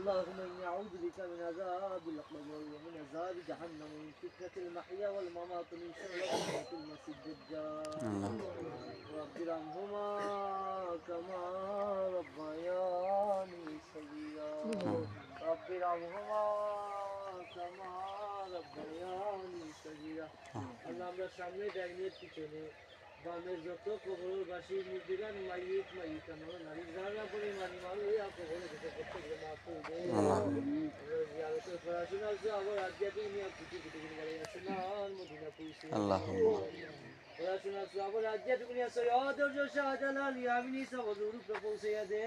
اللهم إني أعوذ بك من عذاب القبر ومن عذاب جهنم ومن فتنة المحيا والممات ومن شر فتنة المسيح الدجال رب ارحمهما كما ربياني صغيرا رب ارحمهما كما ربياني صغيرا আল্লাহ আমরা সামনে ডাইনের পিছনে বামের যত কবরবাসী মুর্দিগান মাইয়িত মাইয়িতানো নারী যারা পরিমাণে মানুষ ইয়া কবরে যেতে প্রত্যেককে মাফ করে দে জিয়ারতের পড়াশোনা আছে আবার আধ্যাত্মিক নিয়ে কিছু কিছু বলে আছে না মদিনা পৌঁছে আল্লাহুম্মা পড়াশোনা আছে আবার আধ্যাত্মিক নিয়ে আছে আদর্শ শাহজালাল ইয়ামিনী সব রূপ পৌঁছে দে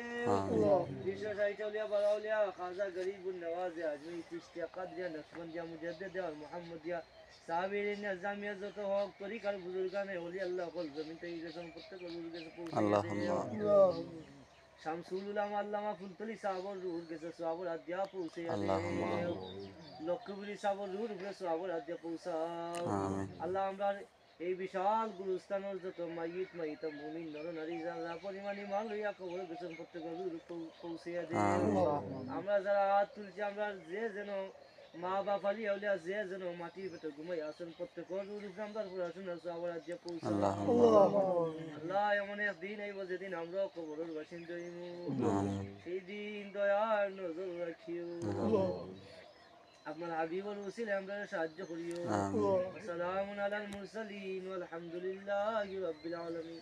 বিশেষ আইতালিয়া বারাউলিয়া খাজা গরিবুন নওয়াজ আজমি চিশতিয়া কাদরিয়া নকশবন্দিয়া মুজাদ্দিদিয়া আর মুহাম্মদিয়া সাবিরিন নিজামিয়া যত হক তরিকার বুজুর্গানে ওলি আল্লাহ কল জমিন থেকে গেছেন প্রত্যেক বুজুর্গের পৌঁছে আল্লাহুম্মা শামসুল উলামা আল্লামা ফুলতলি সাহাবর রুহুর গেছে সাহাবর আদিয়া পৌঁছে আল্লাহুম্মা লক্ষবুলি সাহাবর রুহুর গেছে সাহাবর আদিয়া পৌঁছাও আল্লাহ আমরা এই বিশাল গুরুস্থানের যত মাইয়িত মাইয়িতা মুমিন নর নারী যারা পরিমাণে মাল লইয়া কবরে গেছেন প্রত্যেকের রুহ পৌঁছে দে আমরা যারা হাত তুলছি আমরা যে যেন মা বাপ আলী আউলিয়া যে যেন মাটির পেটে ঘুমাই আসেন প্রত্যেকের রুহ আমরা পড়াশোনা সাহাবর আদিয়া পৌঁছাও আল্লাহ এমন একদিন আইব যেদিন আমরা কবরের বাসিন্দা হইমু সেই দিন দয়ার নজর রাখিও আপনার হাবিবুল ওসিলা আমরা সাহায্য করিও আসসালামু আলাল মুরসালিন ওয়াল হামদুলিল্লাহি রাব্বিল আলামিন।